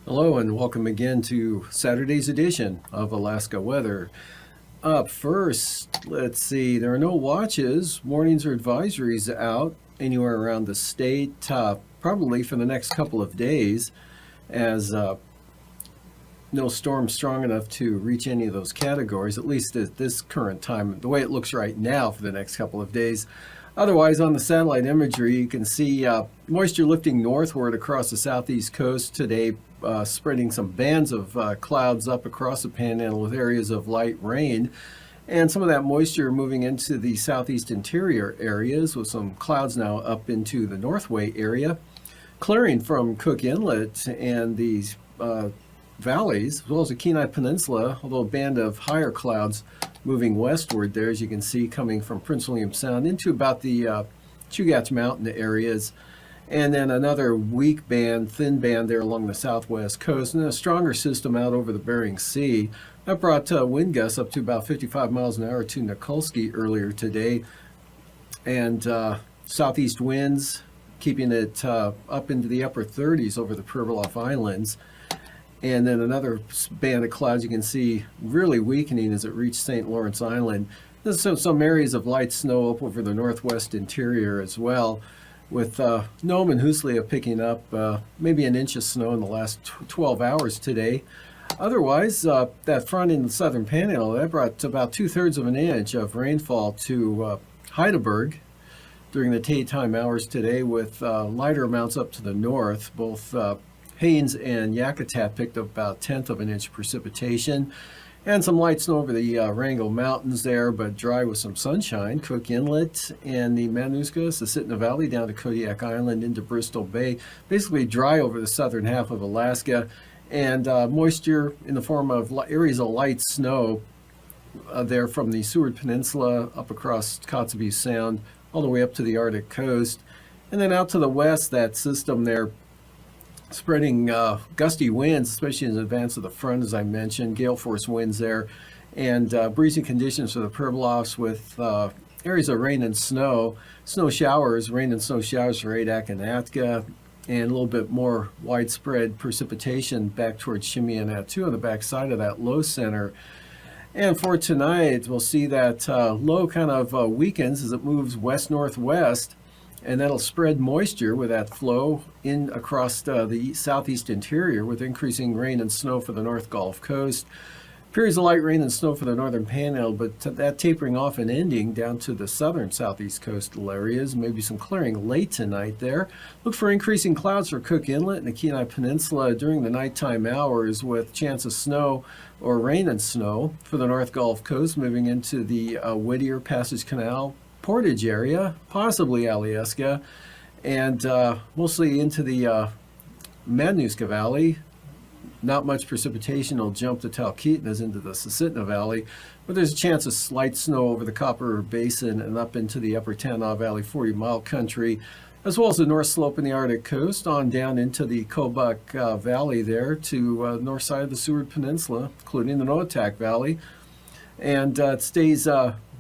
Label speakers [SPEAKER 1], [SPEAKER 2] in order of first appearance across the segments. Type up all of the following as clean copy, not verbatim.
[SPEAKER 1] Hello and welcome again to Saturday's edition of Alaska Weather. Up first, let's see, there are no watches, warnings or advisories out anywhere around the state, probably for the next couple of days, as no storm strong enough to reach any of those categories, at least at this current time, the way it looks right now for the next couple of days. Otherwise, on the satellite imagery, you can see moisture lifting northward across the southeast coast today, spreading some bands of clouds up across the panhandle with areas of light rain. And some of that moisture moving into the southeast interior areas with some clouds now up into the Northway area, clearing from Cook Inlet and these valleys, as well as the Kenai Peninsula, although a band of higher clouds moving westward there, as you can see, coming from Prince William Sound into about the Chugach Mountain areas. And then another weak band, thin band there along the southwest coast, and then a stronger system out over the Bering Sea. That brought wind gusts up to about 55 miles an hour to Nikolsky earlier today. And southeast winds keeping it up into the upper 30s over the Pribilof Islands. And then another band of clouds you can see really weakening as it reached St. Lawrence Island. There's some areas of light snow up over the northwest interior as well, with Nome and Huslia picking up maybe an inch of snow in the last 12 hours today. Otherwise, that front in the southern panhandle, that brought about 2/3 of an inch of rainfall to Heidelberg during the daytime hours today, with lighter amounts up to the north. Both Haines and Yakutat picked up about 1/10 of an inch precipitation, and some light snow over the Wrangell Mountains there, but dry with some sunshine. Cook Inlet and the Manuska, Susitna Valley down to Kodiak Island into Bristol Bay, basically dry over the southern half of Alaska, and moisture in the form of areas of light snow there from the Seward Peninsula up across Kotzebue Sound all the way up to the Arctic coast. And then out to the west, that system there spreading gusty winds, especially in advance of the front, as I mentioned, gale force winds there, and breezy conditions for the Pribilofs with areas of rain and snow showers, rain and snow showers for Adak and Atka, and a little bit more widespread precipitation back towards Shimei and Attu on the backside of that low center. And for tonight, we'll see that low kind of weakens as it moves west-northwest, and that'll spread moisture with that flow in across the southeast interior, with increasing rain and snow for the North Gulf Coast. Periods of light rain and snow for the northern panhandle, but that tapering off and ending down to the southern southeast coastal areas. Maybe some clearing late tonight there. Look for increasing clouds for Cook Inlet and the Kenai Peninsula during the nighttime hours, with chance of snow or rain and snow for the North Gulf Coast, moving into the Whittier Passage Canal Portage area, possibly Alyeska, and mostly into the Manuska Valley. Not much precipitation will jump to Talkeetnas into the Susitna Valley, but there's a chance of slight snow over the Copper River Basin and up into the upper Tanana Valley 40-mile country, as well as the north slope in the Arctic coast on down into the Kobuk Valley there to north side of the Seward Peninsula, including the Noatak Valley. And it stays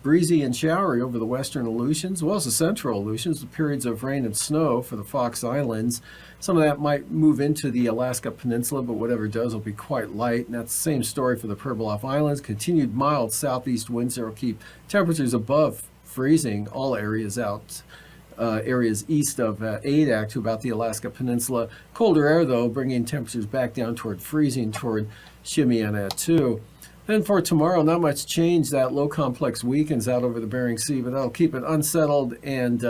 [SPEAKER 1] breezy and showery over the western Aleutians, as well as the central Aleutians, with periods of rain and snow for the Fox Islands. Some of that might move into the Alaska Peninsula, but whatever does will be quite light. And that's the same story for the Pribilof Islands. Continued mild southeast winds that will keep temperatures above freezing all areas out. Areas east of Adak to about the Alaska Peninsula. Colder air, though, bringing temperatures back down toward freezing toward Shimei and Attu. Then for tomorrow, not much change. That low complex weakens out over the Bering Sea, but that'll keep it unsettled and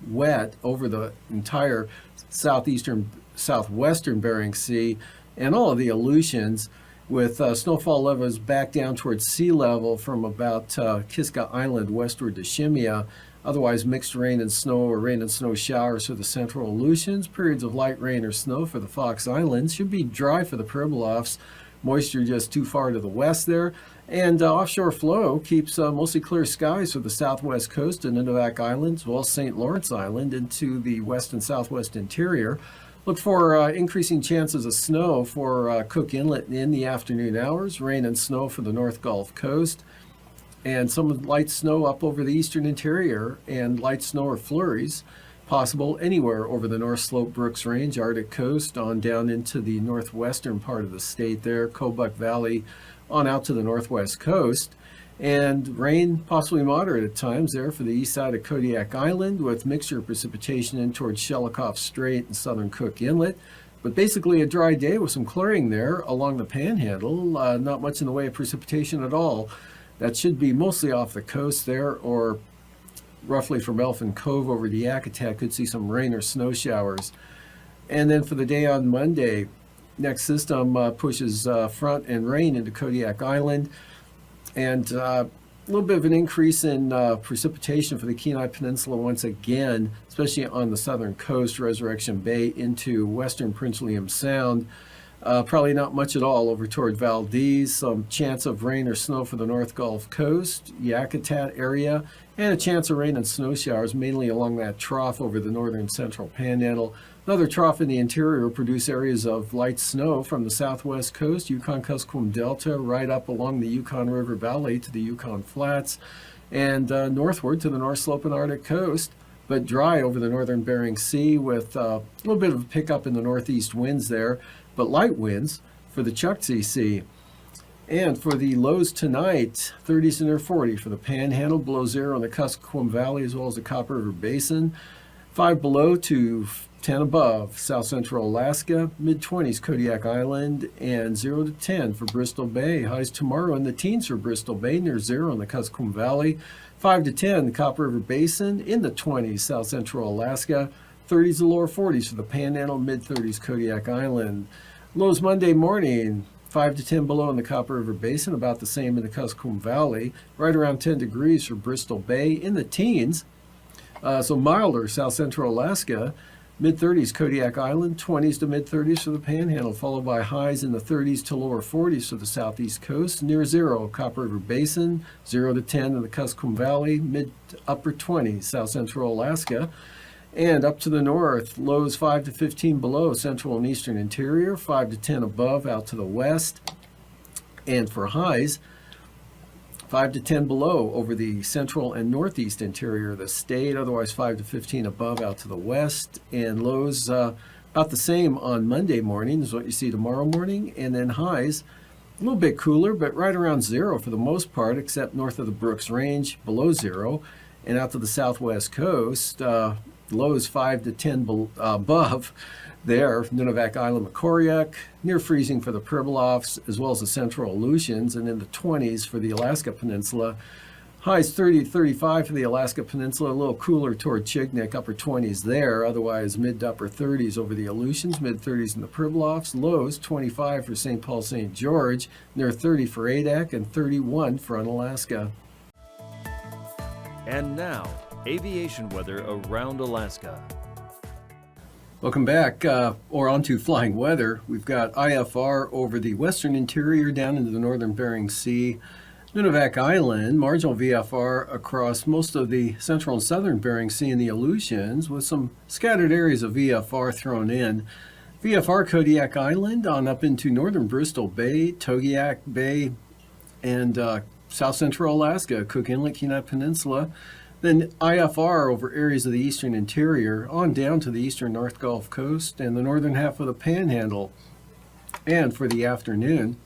[SPEAKER 1] wet over the entire southwestern Bering Sea and all of the Aleutians, with snowfall levels back down towards sea level from about Kiska Island westward to Shimei. Otherwise, mixed rain and snow or rain and snow showers for the central Aleutians. Periods of light rain or snow for the Fox Islands. Should be dry for the Pribilofs. Moisture just too far to the west there. And offshore flow keeps mostly clear skies for the southwest coast and Nunivak Island, as well as St. Lawrence Island into the west and southwest interior. Look for increasing chances of snow for Cook Inlet in the afternoon hours. Rain and snow for the North Gulf Coast. And some light snow up over the eastern interior, and light snow or flurries possible anywhere over the North Slope Brooks Range, Arctic coast, on down into the northwestern part of the state there, Kobuk Valley, on out to the northwest coast. And rain possibly moderate at times there for the east side of Kodiak Island, with mixture of precipitation in towards Shelikof Strait and southern Cook Inlet. But basically a dry day with some clearing there along the panhandle. Not much in the way of precipitation at all. That should be mostly off the coast there, or roughly from Elfin Cove over to Yakutat. Could see some rain or snow showers. And then for the day on Monday, next system pushes front and rain into Kodiak Island, and a little bit of an increase in precipitation for the Kenai Peninsula once again, especially on the southern coast, Resurrection Bay into western Prince William Sound. Probably not much at all over toward Valdez. Some chance of rain or snow for the North Gulf Coast, Yakutat area, and a chance of rain and snow showers, mainly along that trough over the northern central panhandle. Another trough in the interior will produce areas of light snow from the southwest coast, Yukon-Kuskokwim Delta, right up along the Yukon River Valley to the Yukon Flats, and northward to the North Slope and Arctic coast, but dry over the northern Bering Sea with a little bit of a pickup in the northeast winds there, but light winds for the Chukchi Sea. And for the lows tonight, 30s and near 40 for the Panhandle, below zero in the Kuskokwim Valley as well as the Copper River Basin, 5 below to 10 above South Central Alaska, mid-20s Kodiak Island, and 0 to 10 for Bristol Bay. Highs tomorrow in the teens for Bristol Bay, near zero in the Kuskokwim Valley, 5 to 10 the Copper River Basin, in the 20s South Central Alaska, 30s to lower 40s for the Panhandle, mid-30s Kodiak Island. Lows Monday morning, 5 to 10 below in the Copper River Basin, about the same in the Kuskokwim Valley, right around 10 degrees for Bristol Bay, in the teens. So milder South Central Alaska, mid-30s Kodiak Island, 20s to mid-30s for the Panhandle, followed by highs in the 30s to lower 40s for the southeast coast, near zero Copper River Basin, 0 to 10 in the Kuskokwim Valley, mid-upper 20s South Central Alaska. And up to the north, lows 5 to 15 below central and eastern interior, 5 to 10 above out to the west. And for highs, 5 to 10 below over the central and northeast interior of the state, otherwise 5 to 15 above out to the west. And lows about the same on Monday morning is what you see tomorrow morning. And then highs, a little bit cooler, but right around zero for the most part, except north of the Brooks Range, below zero. And out to the southwest coast, lows 5 to 10 above there, Nunivak Island, Macoriac, near freezing for the Pribilofs, as well as the central Aleutians, and in the 20s for the Alaska Peninsula. Highs 30 to 35 for the Alaska Peninsula, a little cooler toward Chignik, upper 20s there, otherwise mid to upper 30s over the Aleutians, mid 30s in the Pribilofs. Lows 25 for St. Paul, St. George, near 30 for Adak, and 31 for Unalaska.
[SPEAKER 2] And now, aviation weather around Alaska.
[SPEAKER 1] Welcome back, or onto flying weather. We've got IFR over the western interior down into the northern Bering Sea, Nunivak Island, marginal VFR across most of the central and southern Bering Sea and the Aleutians, with some scattered areas of VFR thrown in. VFR Kodiak Island on up into northern Bristol Bay, Togiak Bay, and south central Alaska, Cook Inlet, Kenai Peninsula. Then IFR over areas of the eastern interior on down to the eastern North Gulf Coast and the northern half of the Panhandle. And for the afternoon,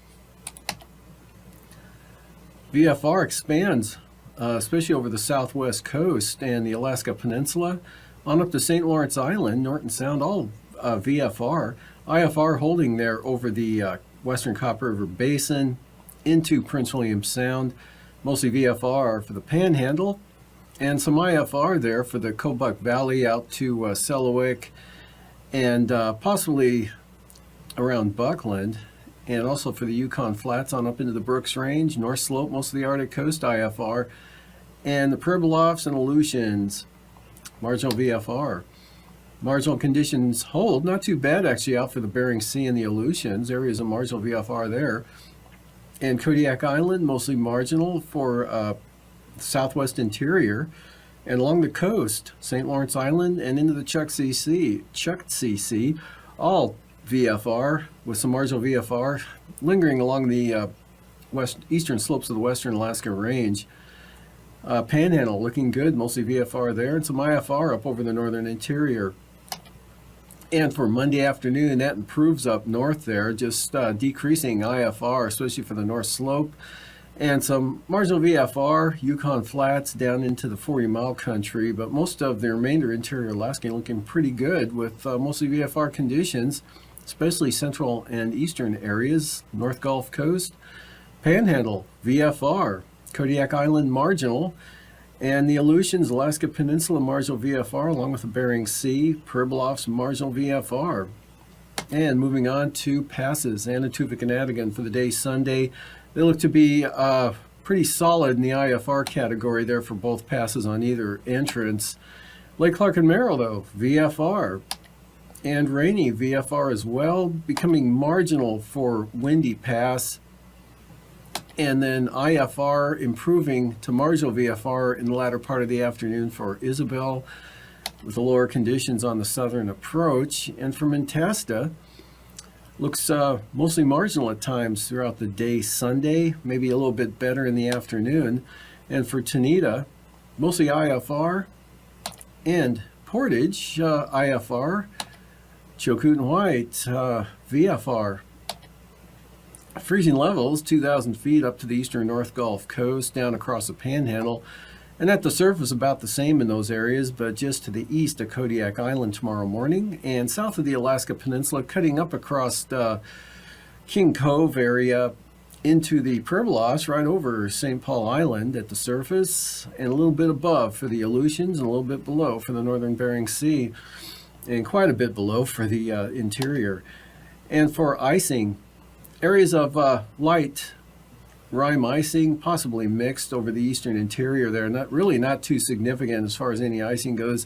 [SPEAKER 1] VFR expands, especially over the southwest coast and the Alaska Peninsula, on up to St. Lawrence Island, Norton Sound, all VFR. IFR holding there over the western Copper River Basin into Prince William Sound, mostly VFR for the Panhandle, and some IFR there for the Kobuk Valley out to Selawik and possibly around Buckland, and also for the Yukon Flats on up into the Brooks Range, North Slope, most of the Arctic coast IFR, And the Pribilofs and Aleutians, marginal VFR. Marginal conditions hold, not too bad actually out for the Bering Sea and the Aleutians, areas of marginal VFR there. And Kodiak Island, mostly marginal for southwest interior. And along the coast, St. Lawrence Island and into the Chukchi Sea, all VFR with some marginal VFR lingering along the eastern slopes of the western Alaska Range. Panhandle looking good, mostly VFR there, and some IFR up over the northern interior. And for Monday afternoon, that improves up north there, just decreasing IFR, especially for the north slope. And some marginal VFR, Yukon Flats down into the 40-mile country, but most of the remainder interior Alaska looking pretty good with mostly VFR conditions, especially central and eastern areas, North Gulf Coast, Panhandle, VFR, Kodiak Island, marginal, and the Aleutians, Alaska Peninsula, marginal VFR, along with the Bering Sea, Pribilofs, marginal VFR. And moving on to passes, Anatuvik and Adigan for the day Sunday. They look to be pretty solid in the IFR category there for both passes on either entrance. Lake Clark and Merrill, though, VFR. And rainy, VFR as well, becoming marginal for Windy Pass. And then IFR improving to marginal VFR in the latter part of the afternoon for Isabel, with the lower conditions on the southern approach. And for Mentasta, looks mostly marginal at times throughout the day Sunday, maybe a little bit better in the afternoon. And for Tanita, mostly IFR and Portage, IFR, Chilcoot and White, VFR. Freezing levels, 2,000 feet up to the eastern North Gulf Coast, down across the Panhandle. And at the surface, about the same in those areas, but just to the east of Kodiak Island tomorrow morning. And south of the Alaska Peninsula, cutting up across the King Cove area into the Pribilofs, right over St. Paul Island at the surface, and a little bit above for the Aleutians, and a little bit below for the northern Bering Sea, and quite a bit below for the interior. And for icing, areas of light rime icing, possibly mixed over the eastern interior there. Not too significant as far as any icing goes.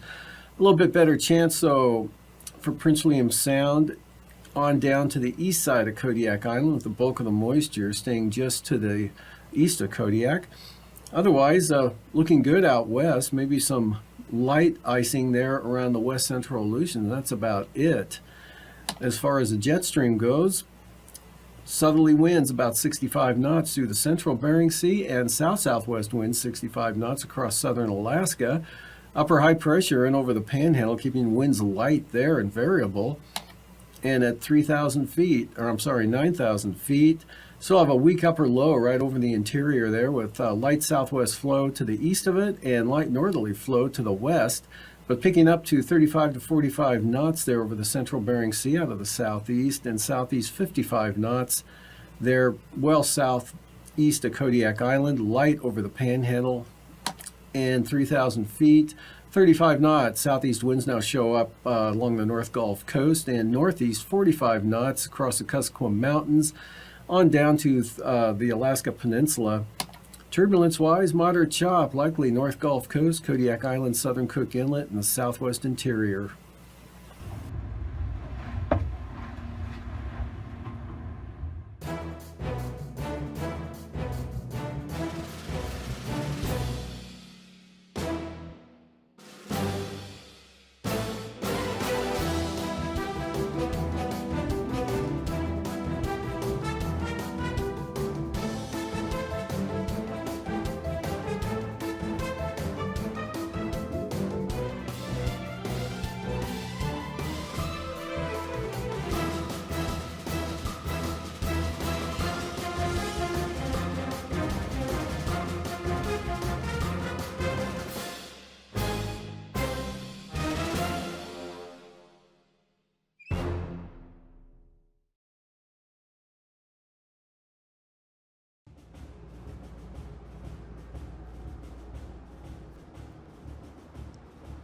[SPEAKER 1] A little bit better chance, though, for Prince William Sound on down to the east side of Kodiak Island, with the bulk of the moisture staying just to the east of Kodiak. Otherwise, looking good out west. Maybe some light icing there around the west central Aleutians. That's about it. As far as the jet stream goes, southerly winds about 65 knots through the central Bering Sea, and south-southwest winds 65 knots across southern Alaska. Upper high pressure in over the Panhandle, keeping winds light there and variable. And at 9,000 feet, still have a weak upper low right over the interior there, with light southwest flow to the east of it and light northerly flow to the west, but picking up to 35 to 45 knots there over the central Bering Sea out of the southeast, and southeast 55 knots there well southeast of Kodiak Island, light over the Panhandle, and 3,000 feet, 35 knots. Southeast winds now show up along the North Gulf Coast, and northeast 45 knots across the Kuskokwim Mountains on down to the Alaska Peninsula. Turbulence-wise, moderate chop, likely North Gulf Coast, Kodiak Island, southern Cook Inlet, and the southwest interior.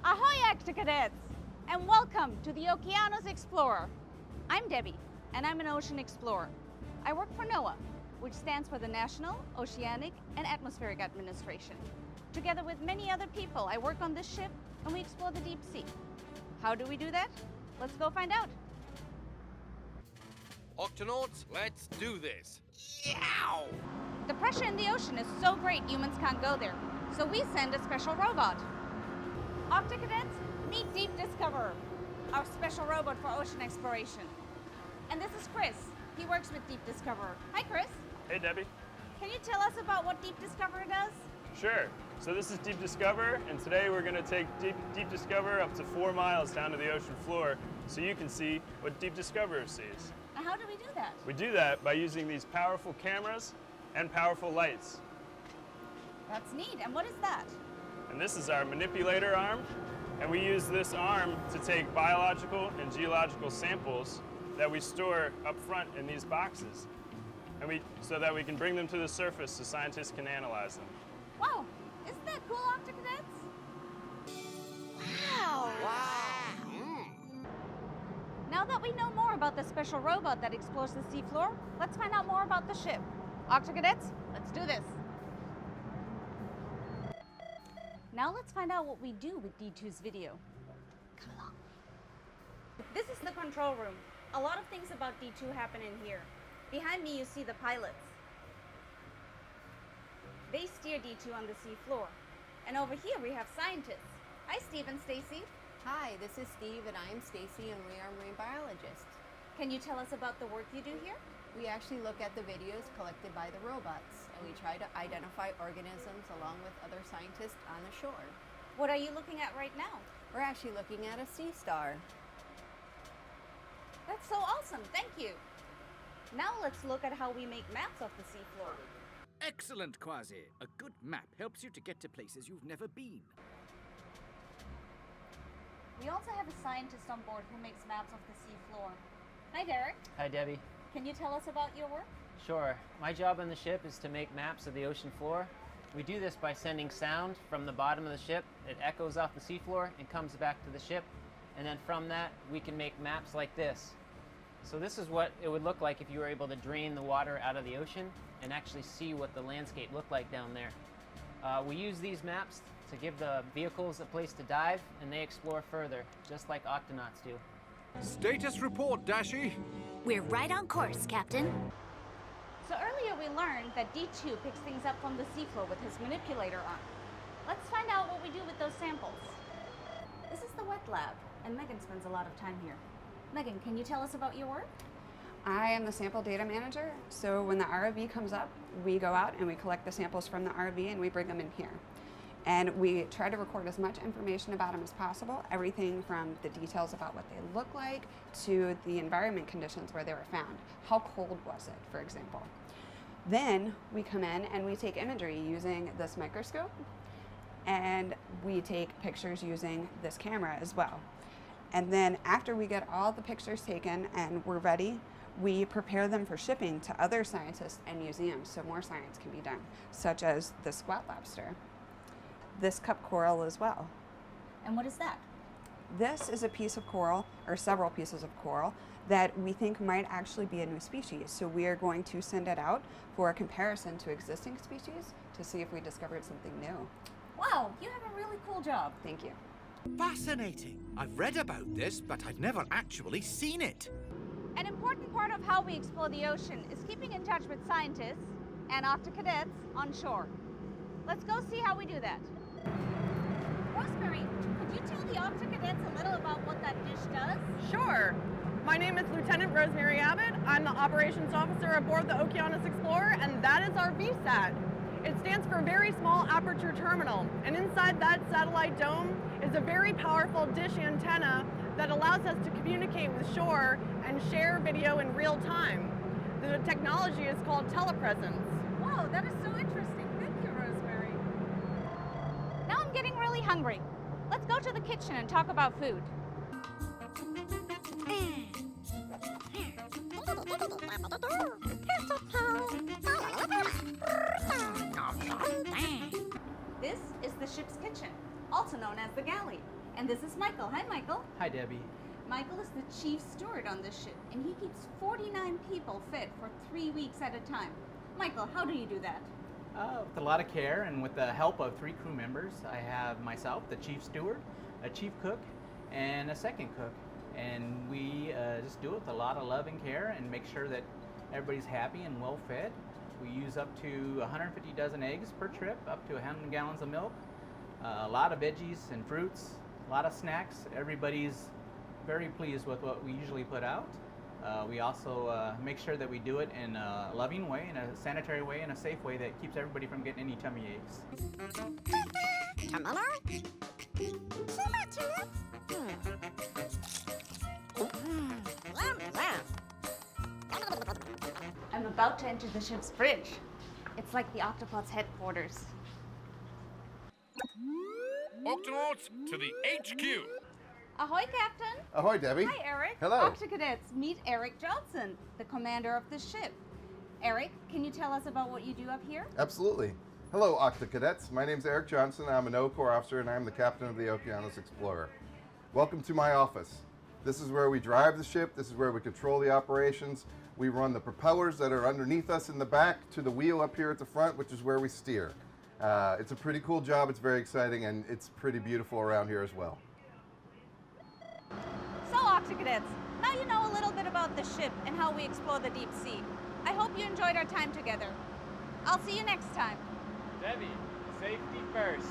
[SPEAKER 3] Ahoy, Extra Cadets, and welcome to the Okeanos Explorer. I'm Debbie, and I'm an ocean explorer. I work for NOAA, which stands for the National Oceanic and Atmospheric Administration. Together with many other people, I work on this ship and we explore the deep sea. How do we do that? Let's go find out.
[SPEAKER 4] Octonauts, let's do this.
[SPEAKER 3] The pressure in the ocean is so great humans can't go there, so we send a special robot. Octocadets, meet Deep Discoverer, our special robot for ocean exploration. And this is Chris. He works with Deep Discoverer. Hi, Chris.
[SPEAKER 5] Hey, Debbie.
[SPEAKER 3] Can you tell us about what Deep Discoverer does?
[SPEAKER 5] Sure. So this is Deep Discoverer, and today we're going to take Deep Discoverer up to 4 miles down to the ocean floor so you can see what Deep Discoverer sees.
[SPEAKER 3] And how do we do that?
[SPEAKER 5] We do that by using these powerful cameras and powerful lights.
[SPEAKER 3] That's neat. And what is that?
[SPEAKER 5] And this is our manipulator arm, and we use this arm to take biological and geological samples that we store up front in these boxes, and so that we can bring them to the surface so scientists can analyze them.
[SPEAKER 3] Wow, isn't that cool, Octocadets? Wow! Now that we know more about the special robot that explores the seafloor, let's find out more about the ship. Octocadets, let's do this. Now let's find out what we do with D2's video. Come along. This is the control room. A lot of things about D2 happen in here. Behind me you see the pilots. They steer D2 on the seafloor. And over here we have scientists. Hi, Steve and Stacy.
[SPEAKER 6] Hi, this is Steve and I'm Stacy and we are marine biologists.
[SPEAKER 3] Can you tell us about the work you do here?
[SPEAKER 6] We actually look at the videos collected by the robots and we try to identify organisms along with other scientists on the shore.
[SPEAKER 3] What are you looking at right now?
[SPEAKER 6] We're actually looking at a sea star.
[SPEAKER 3] That's so awesome, thank you. Now let's look at how we make maps of the seafloor.
[SPEAKER 7] Excellent, Quasi. A good map helps you to get to places you've never been.
[SPEAKER 3] We also have a scientist on board who makes maps of the seafloor. Hi, Derek.
[SPEAKER 8] Hi, Debbie.
[SPEAKER 3] Can you tell us about your work?
[SPEAKER 8] Sure. My job on the ship is to make maps of the ocean floor. We do this by sending sound from the bottom of the ship. It echoes off the seafloor and comes back to the ship. And then from that, we can make maps like this. So this is what it would look like if you were able to drain the water out of the ocean and actually see what the landscape looked like down there. We use these maps to give the vehicles a place to dive, and they explore further, just like octonauts do.
[SPEAKER 7] Status report, Dashi.
[SPEAKER 9] We're right on course, Captain.
[SPEAKER 3] So earlier we learned that D2 picks things up from the seafloor with his manipulator arm. Let's find out what we do with those samples. This is the wet lab, and Megan spends a lot of time here. Megan, can you tell us about your work?
[SPEAKER 10] I am the sample data manager, so when the ROV comes up, we go out and we collect the samples from the ROV and we bring them in here. And we try to record as much information about them as possible, everything from the details about what they look like to the environment conditions where they were found. How cold was it, for example? Then we come in and we take imagery using this microscope, and we take pictures using this camera as well. And then after we get all the pictures taken and we're ready, we prepare them for shipping to other scientists and museums so more science can be done, such as the squat lobster, this cup coral as well.
[SPEAKER 3] And what is that?
[SPEAKER 10] This is a piece of coral, or several pieces of coral, that we think might actually be a new species. So we are going to send it out for a comparison to existing species to see if we discovered something new.
[SPEAKER 3] Wow, you have a really cool job.
[SPEAKER 10] Thank you.
[SPEAKER 7] Fascinating. I've read about this, but I've never actually seen it.
[SPEAKER 3] An important part of how we explore the ocean is keeping in touch with scientists and octocadets on shore. Let's go see how we do that. Rosemary, could you tell the octocadets a little about what that dish does?
[SPEAKER 11] Sure. My name is Lieutenant Rosemary Abbott. I'm the operations officer aboard the Okeanos Explorer, and that is our VSAT. It stands for Very Small Aperture Terminal, and inside that satellite dome is a very powerful dish antenna that allows us to communicate with shore and share video in real time. The technology is called telepresence.
[SPEAKER 3] Wow, that is so interesting. Thank you, Rosemary. Now I'm getting really hungry. Let's go to the kitchen and talk about food. This is the ship's kitchen, also known as the galley. And this is Michael. Hi, Michael.
[SPEAKER 8] Hi, Debbie.
[SPEAKER 3] Michael is the chief steward on this ship, and he keeps 49 people fed for 3 weeks at a time. Michael, how do you do that?
[SPEAKER 12] With a lot of care and with the help of 3 crew members. I have myself, the chief steward, a chief cook, and a second cook. And we just do it with a lot of love and care and make sure that everybody's happy and well fed. We use up to 150 dozen eggs per trip, up to 100 gallons of milk, a lot of veggies and fruits, a lot of snacks. Everybody's very pleased with what we usually put out. We also make sure that we do it in a loving way, in a sanitary way, in a safe way that keeps everybody from getting any tummy aches.
[SPEAKER 3] I'm about to enter the ship's bridge. It's like the Octopod's headquarters.
[SPEAKER 4] Octonauts to the HQ.
[SPEAKER 3] Ahoy, Captain.
[SPEAKER 13] Ahoy, Debbie.
[SPEAKER 3] Hi, Eric.
[SPEAKER 13] Hello.
[SPEAKER 3] Octocadets, meet Eric Johnson, the commander of the ship. Eric, can you tell us about what you do up here?
[SPEAKER 13] Absolutely. Hello, Octocadets. My name's Eric Johnson. I'm an Corps officer, and I'm the captain of the Okeanos Explorer. Welcome to my office. This is where we drive the ship. This is where we control the operations. We run the propellers that are underneath us in the back to the wheel up here at the front, which is where we steer. It's a pretty cool job. It's very exciting, and it's pretty beautiful around here as well.
[SPEAKER 3] So, Octocadets, now you know a little bit about the ship and how we explore the deep sea. I hope you enjoyed our time together. I'll see you next time.
[SPEAKER 8] Debbie, safety first.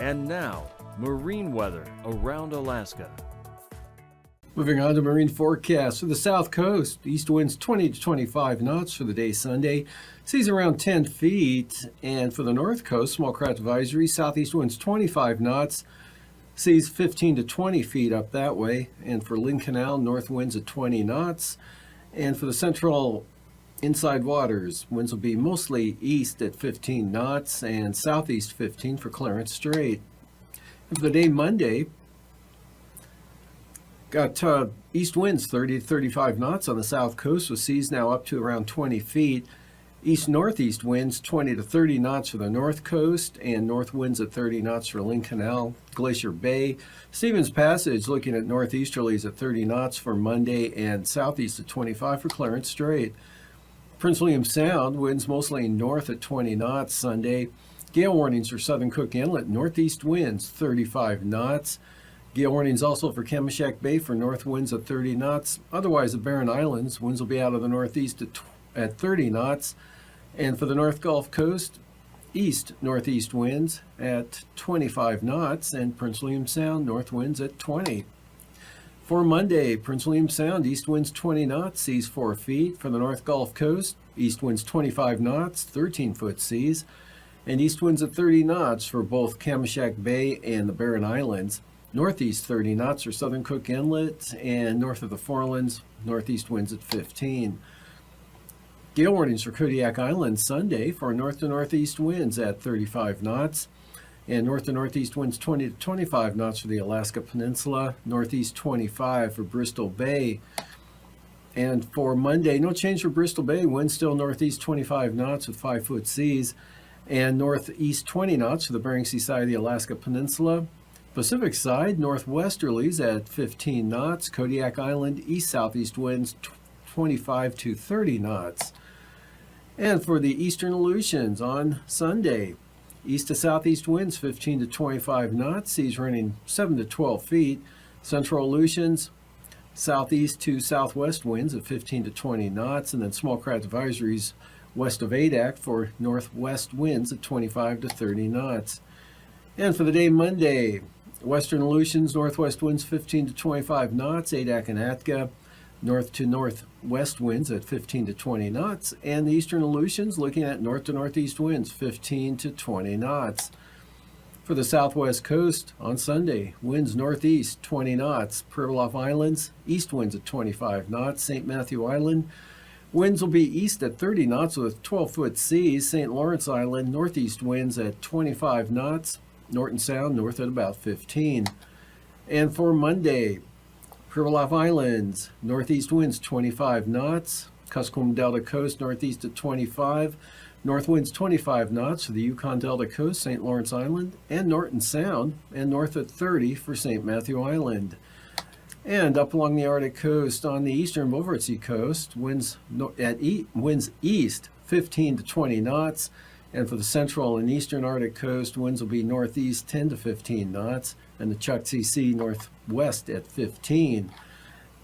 [SPEAKER 2] And now, marine weather around Alaska.
[SPEAKER 1] Moving on to marine forecast for the south coast. East winds 20 to 25 knots for the day Sunday. Seas around 10 feet. And for the north coast, small craft advisory. Southeast winds 25 knots. Seas 15 to 20 feet up that way. And for Lynn Canal, north winds at 20 knots. And for the central inside waters, winds will be mostly east at 15 knots and southeast 15 for Clarence Strait. And for the day Monday, got east winds 30 to 35 knots on the south coast with seas now up to around 20 feet. East-northeast winds 20 to 30 knots for the north coast and north winds at 30 knots for Lynn Canal, Glacier Bay. Stevens Passage looking at northeasterlies at 30 knots for Monday and southeast at 25 for Clarence Strait. Prince William Sound, winds mostly north at 20 knots Sunday. Gale warnings for Southern Cook Inlet, northeast winds 35 knots. Gale warnings also for Kamishak Bay for north winds at 30 knots. Otherwise, the Barren Islands, winds will be out of the northeast at 30 knots. And for the North Gulf Coast, east-northeast winds at 25 knots. And Prince William Sound, north winds at 20. For Monday, Prince William Sound, east winds 20 knots, seas 4 feet. For the North Gulf Coast, east winds 25 knots, 13-foot seas. And east winds at 30 knots for both Kamishak Bay and the Barren Islands. Northeast 30 knots for Southern Cook Inlet, and north of the Forelands, northeast winds at 15. Gale warnings for Kodiak Island Sunday for north to northeast winds at 35 knots. And north to northeast winds 20 to 25 knots for the Alaska Peninsula, northeast 25 for Bristol Bay. And for Monday, no change for Bristol Bay, winds still northeast 25 knots with 5-foot seas, and northeast 20 knots for the Bering Sea side of the Alaska Peninsula. Pacific side, northwesterlies at 15 knots, Kodiak Island, east-southeast winds 25 to 30 knots. And for the eastern Aleutians on Sunday, east to southeast winds 15 to 25 knots, seas running 7 to 12 feet. Central Aleutians, southeast to southwest winds at 15 to 20 knots, and then small craft advisories west of Adak for northwest winds at 25 to 30 knots. And for the day Monday, western Aleutians, northwest winds 15 to 25 knots, Adak and Atka. north to northwest winds at 15 to 20 knots, and the eastern Aleutians looking at north to northeast winds 15 to 20 knots. For the southwest coast on Sunday, winds northeast 20 knots. Pribilof Islands, east winds at 25 knots. St. Matthew Island, winds will be east at 30 knots with 12-foot seas. St. Lawrence Island, northeast winds at 25 knots. Norton Sound, north at about 15. And for Monday, Pribilof Islands, northeast winds 25 knots. Kuskokwim Delta Coast, northeast at 25. North winds 25 knots for the Yukon Delta Coast, St. Lawrence Island, and Norton Sound, and north at 30 for St. Matthew Island. And up along the Arctic coast on the eastern Beaufort coast, winds east 15 to 20 knots. And for the central and eastern Arctic coast, winds will be northeast 10 to 15 knots, and the Chukchi Sea northwest at 15.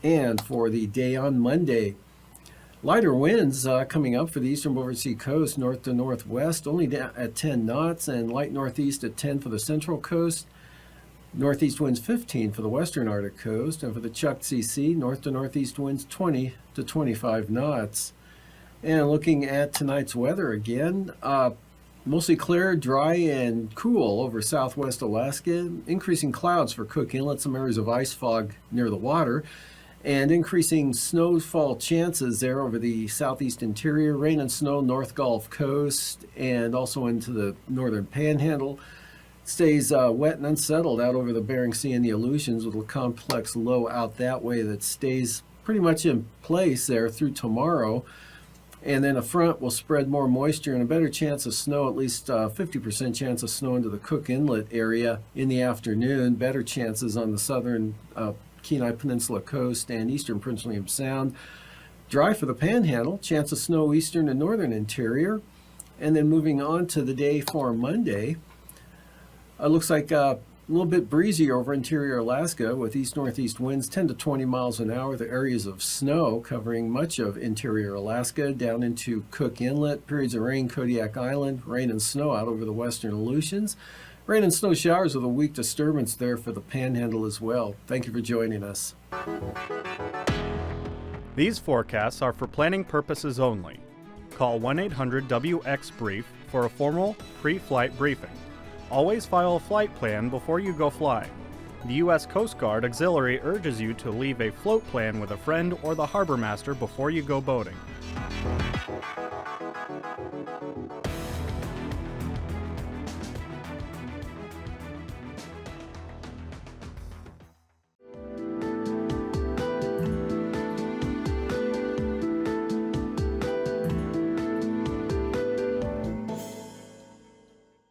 [SPEAKER 1] And for the day on Monday, lighter winds coming up for the eastern Beaufort coast, north to northwest, only down at 10 knots, and light northeast at 10 for the central coast. Northeast winds 15 for the western Arctic coast, and for the Chukchi Sea, north to northeast winds 20 to 25 knots. And looking at tonight's weather again, mostly clear, dry, and cool over southwest Alaska. Increasing clouds for Cook Inlet, some areas of ice fog near the water, and increasing snowfall chances there over the southeast interior. Rain and snow North Gulf Coast and also into the northern Panhandle. Stays wet and unsettled out over the Bering Sea and the Aleutians with a complex low out that way that stays pretty much in place there through tomorrow. And then a front will spread more moisture and a better chance of snow, at least 50% chance of snow into the Cook Inlet area in the afternoon. Better chances on the southern Kenai Peninsula coast and eastern Prince William Sound. Dry for the Panhandle, chance of snow eastern and northern interior. And then moving on to the day for Monday, it looks like a little bit breezy over interior Alaska with east-northeast winds 10 to 20 miles an hour. The areas of snow covering much of interior Alaska down into Cook Inlet. Periods of rain, Kodiak Island. Rain and snow out over the western Aleutians. Rain and snow showers with a weak disturbance there for the Panhandle as well. Thank you for joining us.
[SPEAKER 14] These forecasts are for planning purposes only. Call 1-800-WX-BRIEF for a formal pre-flight briefing. Always file a flight plan before you go flying. The U.S. Coast Guard Auxiliary urges you to leave a float plan with a friend or the harbor master before you go boating.